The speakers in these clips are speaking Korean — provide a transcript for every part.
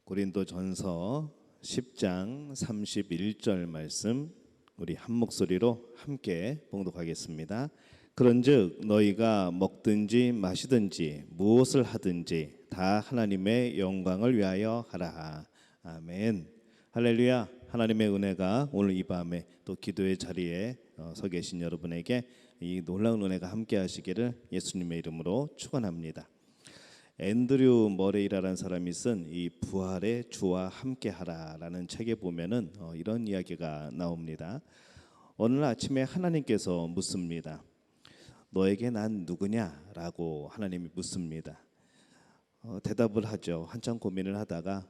고린도전서 10장 31절 말씀 우리 한 목소리로 함께 봉독하겠습니다. 그런즉 너희가 먹든지 마시든지 무엇을 하든지 다 하나님의 영광을 위하여 하라. 아멘. 할렐루야. 하나님의 은혜가 오늘 이 밤에 또 기도의 자리에 서 계신 여러분에게 이 놀라운 은혜가 함께 하시기를 예수님의 이름으로 축원합니다. 앤드류 머레이라는 사람이 쓴 이 부활의 주와 함께하라라는 책에 보면은 이런 이야기가 나옵니다. 어느 날 아침에 하나님께서 묻습니다. 너에게 난 누구냐라고 하나님이 묻습니다. 대답을 하죠. 한참 고민을 하다가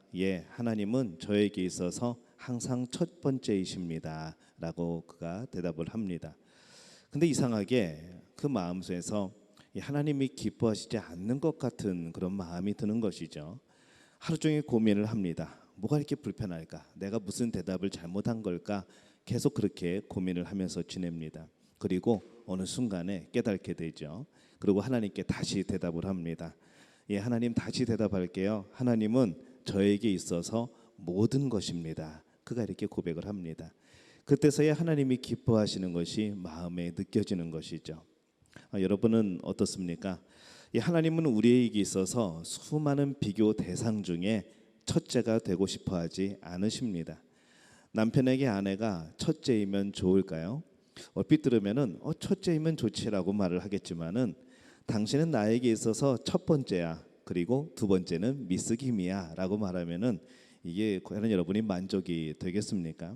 하나님은 저에게 있어서 항상 첫 번째이십니다 라고 그가 대답을 합니다. 근데 이상하게 그 마음속에서 하나님이 기뻐하시지 않는 것 같은 그런 마음이 드는 것이죠. 하루 종일 고민을 합니다. 뭐가 이렇게 불편할까? 내가 무슨 대답을 잘못한 걸까? 계속 그렇게 고민을 하면서 지냅니다. 그리고 어느 순간에 깨닫게 되죠. 그리고 하나님께 다시 대답을 합니다. 하나님 다시 대답할게요. 하나님은 저에게 있어서 모든 것입니다. 그가 이렇게 고백을 합니다. 그때서야 하나님이 기뻐하시는 것이 마음에 느껴지는 것이죠. 여러분은 어떻습니까? 하나님은 우리에게 있어서 수많은 비교 대상 중에 첫째가 되고 싶어 하지 않으십니다. 남편에게 아내가 첫째이면 좋을까요? 얼핏 들으면은 첫째이면 좋지라고 말을 하겠지만은 당신은 나에게 있어서 첫 번째야. 그리고 두 번째는 미스 김이야 라고 말하면은 이게 과연 여러분이 만족이 되겠습니까?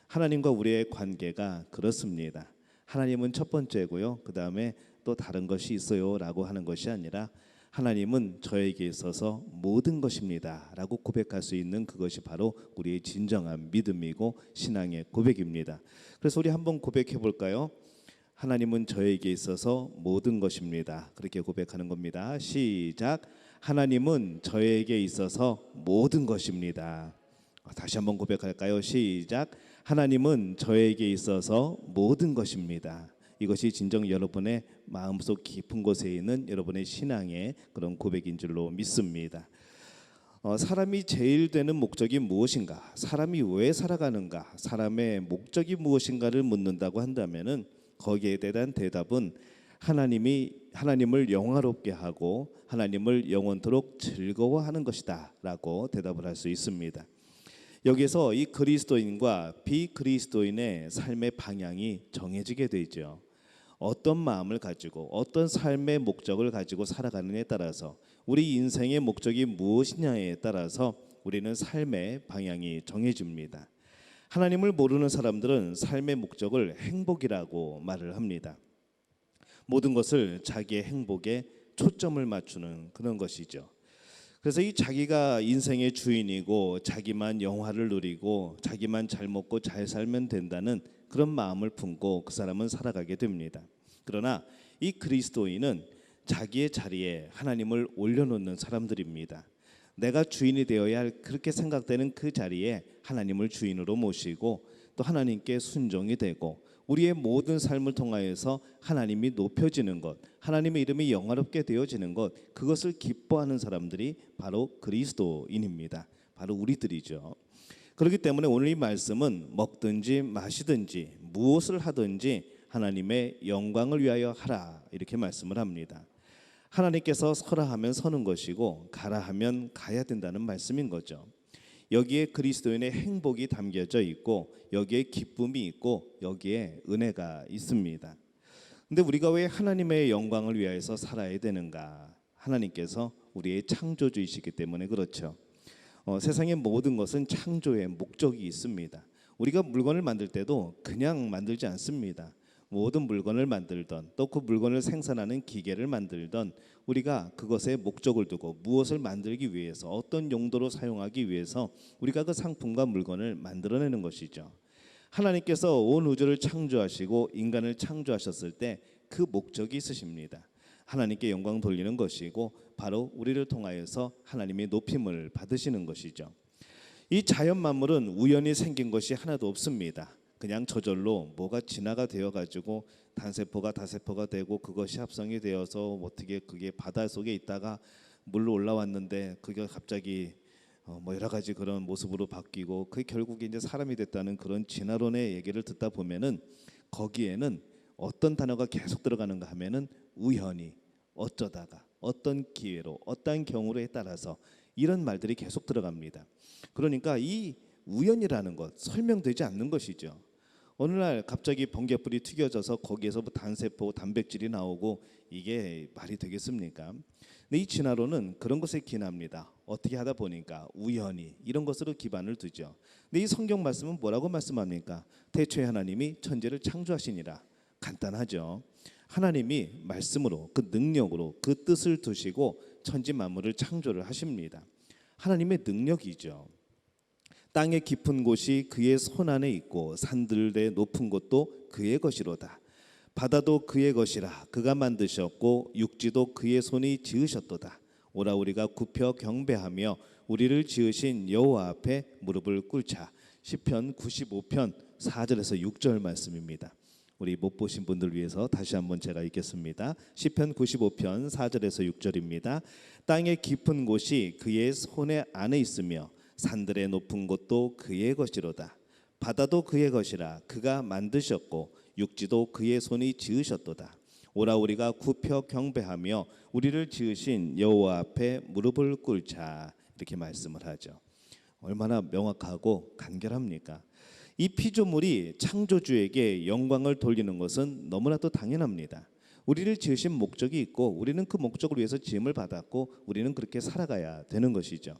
하나님과 우리의 관계가 그렇습니다. 하나님은 첫 번째고요. 그 다음에 또 다른 것이 있어요 라고 하는 것이 아니라 하나님은 저에게 있어서 모든 것입니다 라고 고백할 수 있는 그것이 바로 우리의 진정한 믿음이고 신앙의 고백입니다. 그래서 우리 한번 고백해 볼까요? 하나님은 저에게 있어서 모든 것입니다. 그렇게 고백하는 겁니다. 시작. 하나님은 저에게 있어서 모든 것입니다. 다시 한번 고백할까요? 시작. 하나님은 저에게 있어서 모든 것입니다. 이것이 진정 여러분의 마음속 깊은 곳에 있는 여러분의 신앙의 그런 고백인 줄로 믿습니다. 사람이 제일 되는 목적이 무엇인가? 사람이 왜 살아가는가? 사람의 목적이 무엇인가를 묻는다고 한다면은 거기에 대한 대답은 하나님을 영화롭게 하고 하나님을 영원토록 즐거워하는 것이다 라고 대답을 할 수 있습니다. 여기서 이 그리스도인과 비그리스도인의 삶의 방향이 정해지게 되죠. 어떤 마음을 가지고 어떤 삶의 목적을 가지고 살아가느냐에 따라서 우리 인생의 목적이 무엇이냐에 따라서 우리는 삶의 방향이 정해집니다. 하나님을 모르는 사람들은 삶의 목적을 행복이라고 말을 합니다. 모든 것을 자기의 행복에 초점을 맞추는 그런 것이죠. 그래서 이 자기가 인생의 주인이고 자기만 영화를 누리고 자기만 잘 먹고 잘 살면 된다는 그런 마음을 품고 그 사람은 살아가게 됩니다. 그러나 이 그리스도인은 자기의 자리에 하나님을 올려놓는 사람들입니다. 내가 주인이 되어야 할 그렇게 생각되는 그 자리에 하나님을 주인으로 모시고 또 하나님께 순종이 되고 우리의 모든 삶을 통하여서 하나님이 높여지는 것, 하나님의 이름이 영화롭게 되어지는 것, 그것을 기뻐하는 사람들이 바로 그리스도인입니다. 바로 우리들이죠. 그렇기 때문에 오늘 이 말씀은 먹든지 마시든지 무엇을 하든지 하나님의 영광을 위하여 하라 이렇게 말씀을 합니다. 하나님께서 서라 하면 서는 것이고 가라 하면 가야 된다는 말씀인 거죠. 여기에 그리스도인의 행복이 담겨져 있고 여기에 기쁨이 있고 여기에 은혜가 있습니다. 근데 우리가 왜 하나님의 영광을 위하여서 살아야 되는가? 하나님께서 우리의 창조주이시기 때문에 그렇죠. 세상의 모든 것은 창조의 목적이 있습니다. 우리가 물건을 만들 때도 그냥 만들지 않습니다. 모든 물건을 만들던 또 그 물건을 생산하는 기계를 만들던 우리가 그것에 목적을 두고 무엇을 만들기 위해서 어떤 용도로 사용하기 위해서 우리가 그 상품과 물건을 만들어내는 것이죠. 하나님께서 온 우주를 창조하시고 인간을 창조하셨을 때 그 목적이 있으십니다. 하나님께 영광 돌리는 것이고 바로 우리를 통하여서 하나님의 높임을 받으시는 것이죠. 이 자연 만물은 우연히 생긴 것이 하나도 없습니다. 그냥 저절로 뭐가 진화가 되어가지고 단세포가 다세포가 되고 그것이 합성이 되어서 어떻게 그게 바다 속에 있다가 물로 올라왔는데 그게 갑자기 뭐 여러 가지 그런 모습으로 바뀌고 그게 결국에 이제 사람이 됐다는 그런 진화론의 얘기를 듣다 보면은 거기에는 어떤 단어가 계속 들어가는가 하면은 우연히, 어쩌다가, 어떤 기회로, 어떤 경우에 따라서 이런 말들이 계속 들어갑니다. 그러니까 이 우연이라는 것 설명되지 않는 것이죠. 어느 날 갑자기 번개불이 튀겨져서 거기에서 뭐 단세포, 단백질이 나오고 이게 말이 되겠습니까? 근데 이 진화론은 그런 것에 기납니다. 어떻게 하다 보니까 우연히 이런 것으로 기반을 두죠. 근데 이 성경 말씀은 뭐라고 말씀합니까? 태초에 하나님이 천지를 창조하시니라. 간단하죠. 하나님이 말씀으로 그 능력으로 그 뜻을 두시고 천지 만물을 창조를 하십니다. 하나님의 능력이죠. 땅의 깊은 곳이 그의 손 안에 있고 산들의 높은 곳도 그의 것이로다. 바다도 그의 것이라 그가 만드셨고 육지도 그의 손이 지으셨도다. 오라 우리가 굽혀 경배하며 우리를 지으신 여호와 앞에 무릎을 꿇자. 시편 95편 4절에서 6절 말씀입니다. 우리 못 보신 분들 위해서 다시 한번 제가 읽겠습니다. 시편 95편 4절에서 6절입니다. 땅의 깊은 곳이 그의 손에 안에 있으며 산들의 높은 곳도 그의 것이로다. 바다도 그의 것이라 그가 만드셨고 육지도 그의 손이 지으셨도다. 오라 우리가 굽혀 경배하며 우리를 지으신 여호와 앞에 무릎을 꿇자. 이렇게 말씀을 하죠. 얼마나 명확하고 간결합니까? 이 피조물이 창조주에게 영광을 돌리는 것은 너무나도 당연합니다. 우리를 지으신 목적이 있고 우리는 그 목적을 위해서 지음을 받았고 우리는 그렇게 살아가야 되는 것이죠.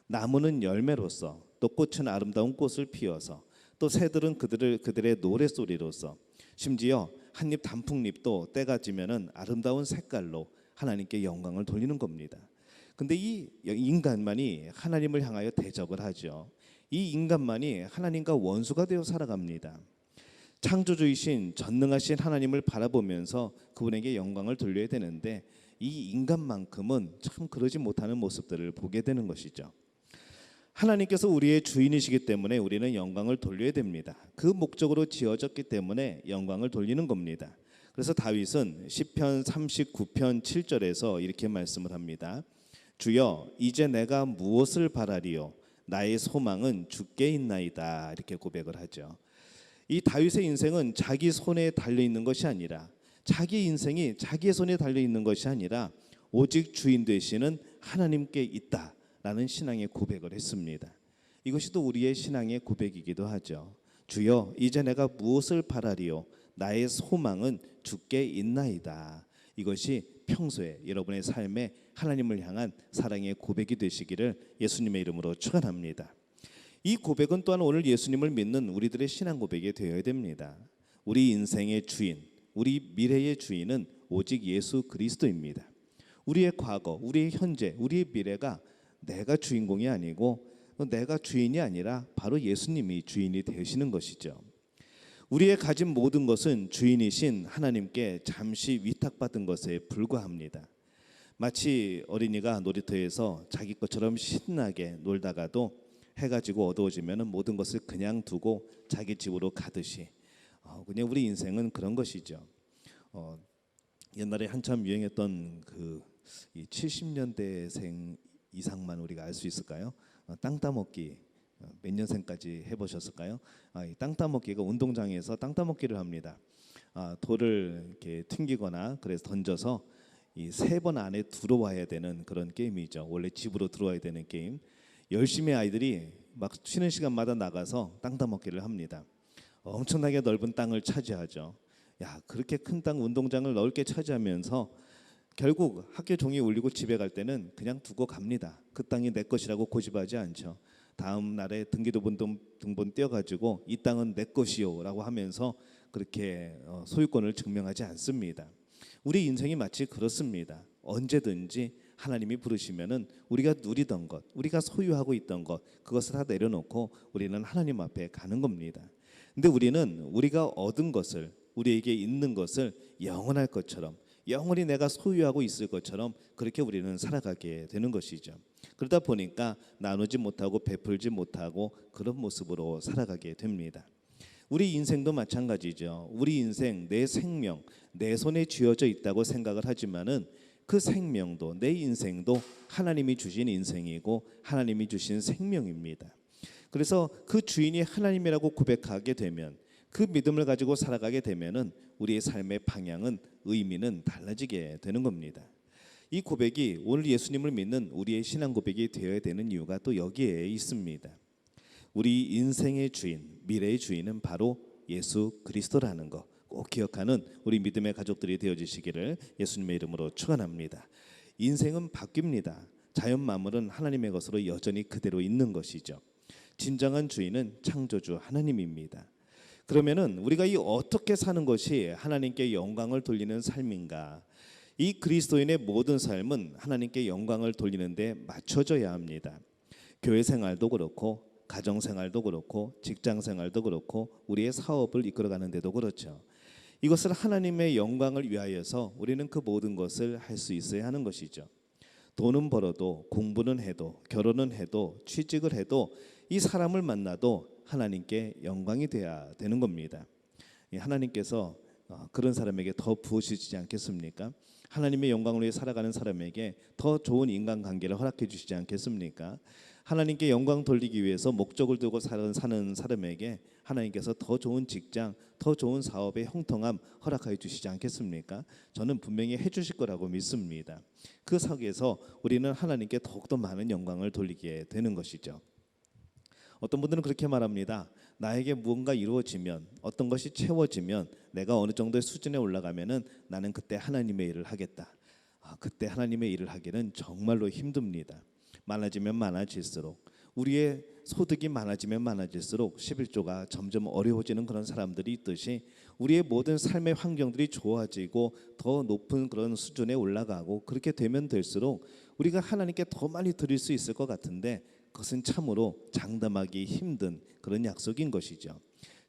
나무는 열매로서, 또 꽃은 아름다운 꽃을 피워서, 또 새들은 그들의 노랫소리로서, 심지어 한잎 단풍잎도 때가 지면은 아름다운 색깔로 하나님께 영광을 돌리는 겁니다. 근데 이 인간만이 하나님을 향하여 대적을 하죠. 이 인간만이 하나님과 원수가 되어 살아갑니다. 창조주이신 전능하신 하나님을 바라보면서 그분에게 영광을 돌려야 되는데 이 인간만큼은 참 그러지 못하는 모습들을 보게 되는 것이죠. 하나님께서 우리의 주인이시기 때문에 우리는 영광을 돌려야 됩니다. 그 목적으로 지어졌기 때문에 영광을 돌리는 겁니다. 그래서 다윗은 시편 39편 7절에서 이렇게 말씀을 합니다. 주여 이제 내가 무엇을 바라리요 나의 소망은 주께 있나이다. 이렇게 고백을 하죠. 이 다윗의 인생은 자기 손에 달려 있는 것이 아니라, 자기 인생이 자기의 손에 달려 있는 것이 아니라 오직 주인 되시는 하나님께 있다라는 신앙의 고백을 했습니다. 이것이 또 우리의 신앙의 고백이기도 하죠. 주여 이제 내가 무엇을 바라리요 나의 소망은 주께 있나이다. 이것이 평소에 여러분의 삶에 하나님을 향한 사랑의 고백이 되시기를 예수님의 이름으로 축원합니다. 이 고백은 또한 오늘 예수님을 믿는 우리들의 신앙 고백이 되어야 됩니다. 우리 인생의 주인, 우리 미래의 주인은 오직 예수 그리스도입니다. 우리의 과거, 우리의 현재, 우리의 미래가 내가 주인공이 아니고 내가 주인이 아니라 바로 예수님이 주인이 되시는 것이죠. 우리의 가진 모든 것은 주인이신 하나님께 잠시 위탁받은 것에 불과합니다. 마치 어린이가 놀이터에서 자기 것처럼 신나게 놀다가도 해가 지고 어두워지면 모든 것을 그냥 두고 자기 집으로 가듯이 그냥 우리 인생은 그런 것이죠. 옛날에 한참 유행했던 그 70년대생 이상만 우리가 알 수 있을까요? 땅 따먹기 몇 년생까지 해보셨을까요? 이 땅 따먹기가 운동장에서 땅 따먹기를 합니다. 돌을 이렇게 튕기거나 그래서 던져서 이 3번 안에 들어와야 되는 그런 게임이죠. 원래 집으로 들어와야 되는 게임. 열심히 아이들이 막 쉬는 시간마다 나가서 땅 따먹기를 합니다. 엄청나게 넓은 땅을 차지하죠. 야, 그렇게 큰 땅 운동장을 넓게 차지하면서 결국 학교 종이 울리고 집에 갈 때는 그냥 두고 갑니다. 그 땅이 내 것이라고 고집하지 않죠. 다음 날에 등본 떼어가지고 이 땅은 내 것이요라고 하면서 그렇게 소유권을 증명하지 않습니다. 우리 인생이 마치 그렇습니다. 언제든지 하나님이 부르시면은 우리가 누리던 것, 우리가 소유하고 있던 것, 그것을 다 내려놓고 우리는 하나님 앞에 가는 겁니다. 근데 우리는 우리가 얻은 것을, 우리에게 있는 것을 영원할 것처럼, 영원히 내가 소유하고 있을 것처럼 그렇게 우리는 살아가게 되는 것이죠. 그러다 보니까 나누지 못하고 베풀지 못하고 그런 모습으로 살아가게 됩니다. 우리 인생도 마찬가지죠. 우리 인생, 내 생명, 내 손에 쥐어져 있다고 생각을 하지만은 그 생명도 내 인생도 하나님이 주신 인생이고 하나님이 주신 생명입니다. 그래서 그 주인이 하나님이라고 고백하게 되면, 그 믿음을 가지고 살아가게 되면은 우리의 삶의 방향은, 의미는 달라지게 되는 겁니다. 이 고백이 오늘 예수님을 믿는 우리의 신앙 고백이 되어야 되는 이유가 또 여기에 있습니다. 우리 인생의 주인, 미래의 주인은 바로 예수 그리스도라는 거 꼭 기억하는 우리 믿음의 가족들이 되어주시기를 예수님의 이름으로 축원합니다. 인생은 바뀝니다. 자연 만물은 하나님의 것으로 여전히 그대로 있는 것이죠. 진정한 주인은 창조주 하나님입니다. 그러면은 우리가 이 어떻게 사는 것이 하나님께 영광을 돌리는 삶인가? 이 그리스도인의 모든 삶은 하나님께 영광을 돌리는 데 맞춰져야 합니다. 교회 생활도 그렇고, 가정 생활도 그렇고, 직장 생활도 그렇고, 우리의 사업을 이끌어가는 데도 그렇죠. 이것을 하나님의 영광을 위하여서 우리는 그 모든 것을 할 수 있어야 하는 것이죠. 돈은 벌어도, 공부는 해도, 결혼은 해도, 취직을 해도, 이 사람을 만나도 하나님께 영광이 돼야 되는 겁니다. 하나님께서 그런 사람에게 더 부어주시지 않겠습니까? 하나님의 영광을 위해 살아가는 사람에게 더 좋은 인간관계를 허락해 주시지 않겠습니까? 하나님께 영광 돌리기 위해서 목적을 두고 사는 사람에게 하나님께서 더 좋은 직장, 더 좋은 사업의 형통함 허락해 주시지 않겠습니까? 저는 분명히 해주실 거라고 믿습니다. 그 속에서 우리는 하나님께 더욱더 많은 영광을 돌리게 되는 것이죠. 어떤 분들은 그렇게 말합니다. 나에게 무언가 이루어지면, 어떤 것이 채워지면, 내가 어느 정도의 수준에 올라가면은 나는 그때 하나님의 일을 하겠다. 그때 하나님의 일을 하기는 정말로 힘듭니다. 많아지면 많아질수록, 우리의 소득이 많아지면 많아질수록 11조가 점점 어려워지는 그런 사람들이 있듯이, 우리의 모든 삶의 환경들이 좋아지고 더 높은 그런 수준에 올라가고, 그렇게 되면 될수록 우리가 하나님께 더 많이 드릴 수 있을 것 같은데, 그것은 참으로 장담하기 힘든 그런 약속인 것이죠.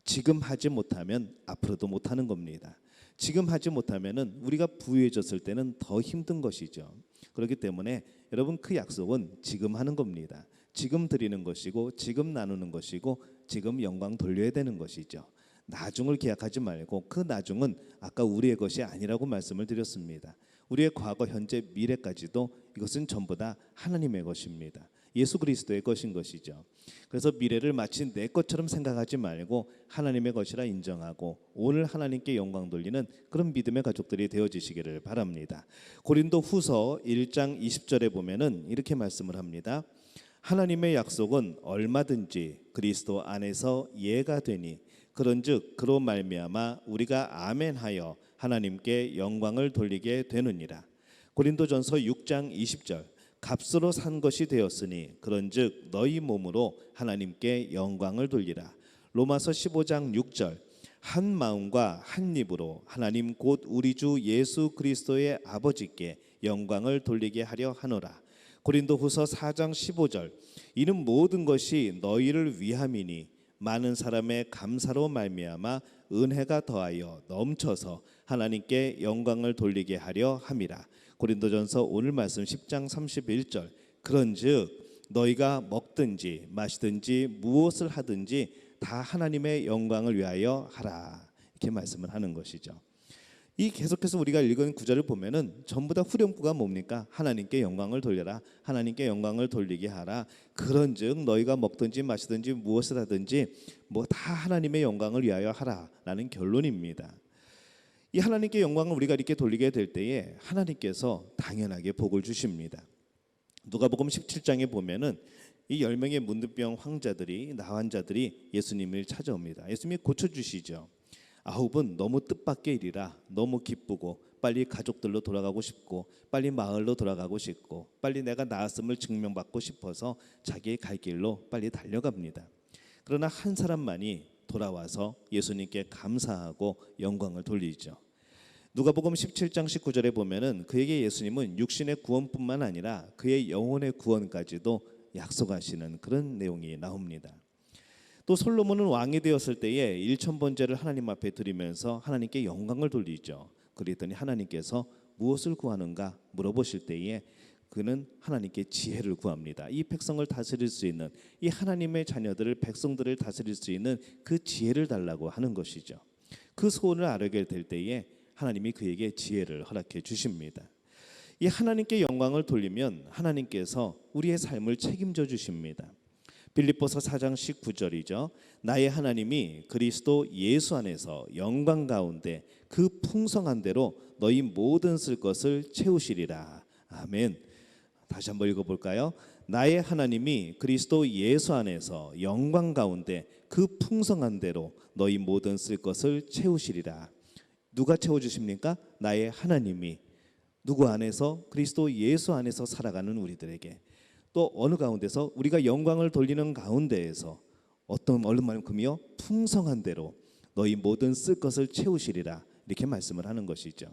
지금 하지 못하면 앞으로도 못하는 겁니다. 지금 하지 못하면은 우리가 부유해졌을 때는 더 힘든 것이죠. 그렇기 때문에 여러분, 그 약속은 지금 하는 겁니다. 지금 드리는 것이고, 지금 나누는 것이고, 지금 영광 돌려야 되는 것이죠. 나중을 기약하지 말고, 그 나중은 아까 우리의 것이 아니라고 말씀을 드렸습니다. 우리의 과거, 현재, 미래까지도 이것은 전부 다 하나님의 것입니다. 예수 그리스도의 것인 것이죠. 그래서 미래를 마치 내 것처럼 생각하지 말고 하나님의 것이라 인정하고 오늘 하나님께 영광 돌리는 그런 믿음의 가족들이 되어지시기를 바랍니다. 고린도 후서 1장 20절에 보면은 이렇게 말씀을 합니다. 하나님의 약속은 얼마든지 그리스도 안에서 예가 되니 그런즉 그로 말미암아 우리가 아멘하여 하나님께 영광을 돌리게 되느니라. 고린도전서 6장 20절, 값으로 산 것이 되었으니 그런즉 너희 몸으로 하나님께 영광을 돌리라. 로마서 15장 6절, 한 마음과 한 입으로 하나님 곧 우리 주 예수 그리스도의 아버지께 영광을 돌리게 하려 하노라. 고린도후서 4장 15절, 이는 모든 것이 너희를 위함이니 많은 사람의 감사로 말미암아 은혜가 더하여 넘쳐서 하나님께 영광을 돌리게 하려 함이라. 고린도전서 오늘 말씀 10장 31절, 그런즉 너희가 먹든지 마시든지 무엇을 하든지 다 하나님의 영광을 위하여 하라. 이렇게 말씀을 하는 것이죠. 이 계속해서 우리가 읽은 구절을 보면은 전부 다 후렴구가 뭡니까? 하나님께 영광을 돌려라, 하나님께 영광을 돌리게 하라. 그런즉 너희가 먹든지 마시든지 무엇을 하든지 뭐 다 하나님의 영광을 위하여 하라라는 결론입니다. 이 하나님께 영광을 우리가 이렇게 돌리게 될 때에 하나님께서 당연하게 복을 주십니다. 누가복음 17장에 보면은 이 10명의 문둥병 환자들이, 나환자들이 예수님을 찾아옵니다. 예수님이 고쳐주시죠. 9은 너무 뜻밖의 일이라 너무 기쁘고 빨리 가족들로 돌아가고 싶고 빨리 마을로 돌아가고 싶고 빨리 내가 나았음을 증명받고 싶어서 자기의 갈 길로 빨리 달려갑니다. 그러나 한 사람만이 돌아와서 예수님께 감사하고 영광을 돌리죠. 누가복음 17장 19절에 보면은 그에게 예수님은 육신의 구원뿐만 아니라 그의 영혼의 구원까지도 약속하시는 그런 내용이 나옵니다. 또 솔로몬은 왕이 되었을 때에 1000번제를 하나님 앞에 드리면서 하나님께 영광을 돌리죠. 그랬더니 하나님께서 무엇을 구하는가 물어보실 때에 그는 하나님께 지혜를 구합니다. 이 백성을 다스릴 수 있는, 이 하나님의 자녀들을, 백성들을 다스릴 수 있는 그 지혜를 달라고 하는 것이죠. 그 소원을 아뢰게 될 때에 하나님이 그에게 지혜를 허락해 주십니다. 이 하나님께 영광을 돌리면 하나님께서 우리의 삶을 책임져 주십니다. 빌립보서 4장 19절이죠. 나의 하나님이 그리스도 예수 안에서 영광 가운데 그 풍성한 대로 너희 모든 쓸 것을 채우시리라. 아멘. 다시 한번 읽어볼까요? 나의 하나님이 그리스도 예수 안에서 영광 가운데 그 풍성한 대로 너희 모든 쓸 것을 채우시리라. 누가 채워주십니까? 나의 하나님이. 누구 안에서? 그리스도 예수 안에서 살아가는 우리들에게. 또 어느 가운데서? 우리가 영광을 돌리는 가운데에서 어떤 얼마만큼이요? 풍성한 대로 너희 모든 쓸 것을 채우시리라. 이렇게 말씀을 하는 것이죠.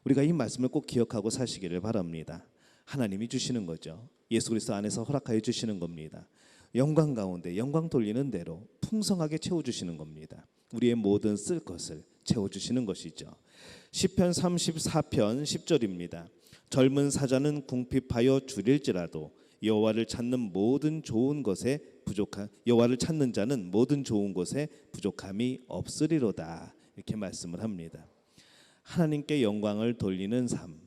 우리가 이 말씀을 꼭 기억하고 사시기를 바랍니다. 하나님이 주시는 거죠. 예수 그리스도 안에서 허락하여 주시는 겁니다. 영광 가운데 영광 돌리는 대로 풍성하게 채워주시는 겁니다. 우리의 모든 쓸 것을 채워주시는 것이죠. 시편 34편 10절입니다. 젊은 사자는 궁핍하여 줄일지라도 여호와를 찾는 모든 좋은 것에 여호와를 찾는 자는 모든 좋은 것에 부족함이 없으리로다. 이렇게 말씀을 합니다. 하나님께 영광을 돌리는 삶,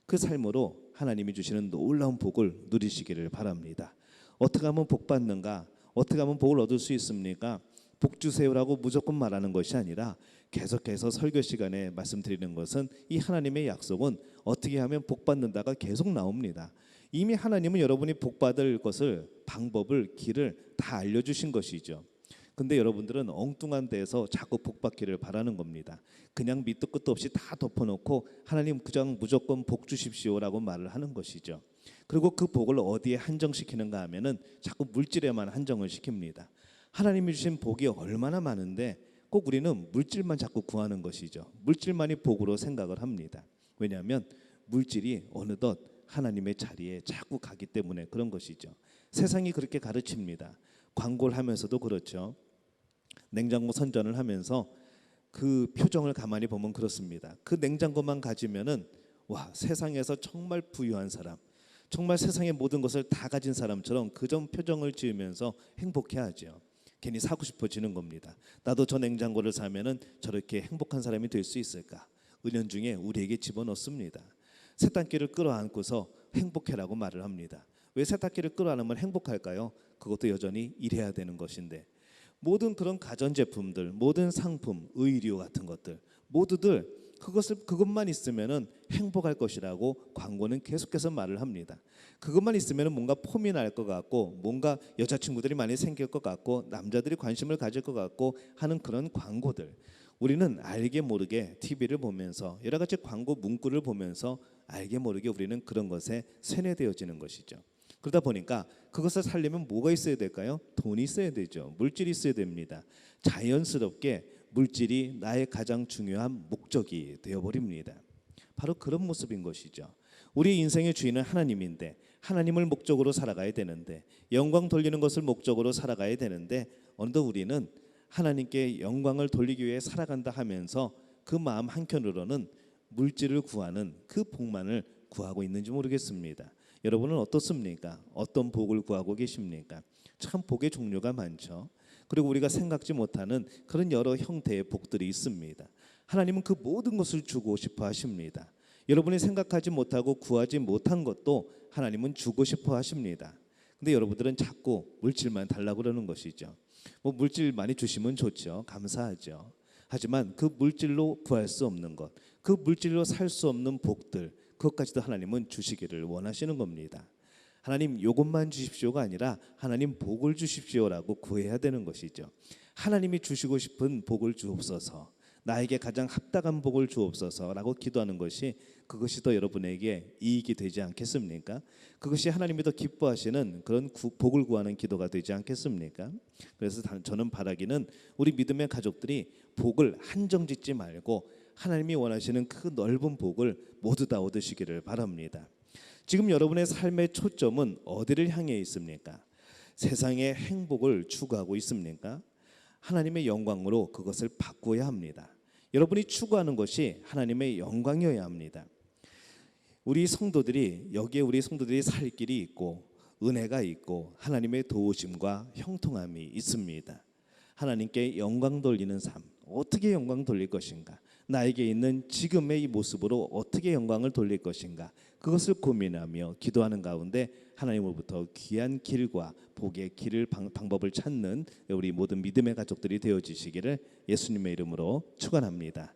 그 삶으로 하나님이 주시는 놀라운 복을 누리시기를 바랍니다. 어떻게 하면 복 받는가? 어떻게 하면 복을 얻을 수 있습니까? 복 주세요라고 무조건 말하는 것이 아니라 계속해서 설교 시간에 말씀드리는 것은 이 하나님의 약속은 어떻게 하면 복 받는다가 계속 나옵니다. 이미 하나님은 여러분이 복 받을 것을 방법을 길을 다 알려주신 것이죠. 근데 여러분들은 엉뚱한 데에서 자꾸 복 받기를 바라는 겁니다. 그냥 밑도 끝도 없이 다 덮어놓고 하나님 그냥 무조건 복 주십시오라고 말을 하는 것이죠. 그리고 그 복을 어디에 한정시키는가 하면은 자꾸 물질에만 한정을 시킵니다. 하나님이 주신 복이 얼마나 많은데 꼭 우리는 물질만 자꾸 구하는 것이죠. 물질만이 복으로 생각을 합니다. 왜냐하면 물질이 어느덧 하나님의 자리에 자꾸 가기 때문에 그런 것이죠. 세상이 그렇게 가르칩니다. 광고를 하면서도 그렇죠. 냉장고 선전을 하면서 그 표정을 가만히 보면 그렇습니다. 그 냉장고만 가지면은 와, 세상에서 정말 부유한 사람, 정말 세상의 모든 것을 다 가진 사람처럼 그런 표정을 지으면서 행복해하죠. 괜히 사고 싶어지는 겁니다. 나도 저 냉장고를 사면은 저렇게 행복한 사람이 될 수 있을까? 은연중에 우리에게 집어넣습니다. 세탁기를 끌어안고서 행복해라고 말을 합니다. 왜 세탁기를 끌어안으면 행복할까요? 그것도 여전히 일해야 되는 것인데, 모든 그런 가전제품들, 모든 상품, 의류 같은 것들 모두들 그것만 있으면은 행복할 것이라고 광고는 계속해서 말을 합니다. 그것만 있으면은 뭔가 폼이 날 것 같고, 뭔가 여자친구들이 많이 생길 것 같고, 남자들이 관심을 가질 것 같고 하는 그런 광고들. 우리는 알게 모르게 TV를 보면서 여러 가지 광고 문구를 보면서 알게 모르게 우리는 그런 것에 세뇌되어지는 것이죠. 그러다 보니까 그것을 살려면 뭐가 있어야 될까요? 돈이 있어야 되죠. 물질이 있어야 됩니다. 자연스럽게 물질이 나의 가장 중요한 목적이 되어버립니다. 바로 그런 모습인 것이죠. 우리 인생의 주인은 하나님인데, 하나님을 목적으로 살아가야 되는데, 영광 돌리는 것을 목적으로 살아가야 되는데, 어느덧 우리는 하나님께 영광을 돌리기 위해 살아간다 하면서 그 마음 한켠으로는 물질을 구하는 그 복만을 구하고 있는지 모르겠습니다. 여러분은 어떻습니까? 어떤 복을 구하고 계십니까? 참 복의 종류가 많죠. 그리고 우리가 생각지 못하는 그런 여러 형태의 복들이 있습니다. 하나님은 그 모든 것을 주고 싶어 하십니다. 여러분이 생각하지 못하고 구하지 못한 것도 하나님은 주고 싶어 하십니다. 근데 여러분들은 자꾸 물질만 달라고 그러는 것이죠. 뭐 물질 많이 주시면 좋죠. 감사하죠. 하지만 그 물질로 구할 수 없는 것, 그 물질로 살 수 없는 복들, 그것까지도 하나님은 주시기를 원하시는 겁니다. 하나님 이것만 주십시오가 아니라 하나님 복을 주십시오라고 구해야 되는 것이죠. 하나님이 주시고 싶은 복을 주옵소서, 나에게 가장 합당한 복을 주옵소서라고 기도하는 것이, 그것이 더 여러분에게 이익이 되지 않겠습니까? 그것이 하나님이 더 기뻐하시는 그런 복을 구하는 기도가 되지 않겠습니까? 그래서 저는 바라기는 우리 믿음의 가족들이 복을 한정짓지 말고 하나님이 원하시는 그 넓은 복을 모두 다 얻으시기를 바랍니다. 지금 여러분의 삶의 초점은 어디를 향해 있습니까? 세상의 행복을 추구하고 있습니까? 하나님의 영광으로 그것을 바꾸어야 합니다. 여러분이 추구하는 것이 하나님의 영광이어야 합니다. 우리 성도들이, 여기에 우리 성도들이 살 길이 있고 은혜가 있고 하나님의 도우심과 형통함이 있습니다. 하나님께 영광 돌리는 삶, 어떻게 영광 돌릴 것인가? 나에게 있는 지금의 이 모습으로 어떻게 영광을 돌릴 것인가? 그것을 고민하며 기도하는 가운데 하나님으로부터 귀한 길과 복의 길을 방법을 찾는 우리 모든 믿음의 가족들이 되어지시기를 예수님의 이름으로 축원합니다.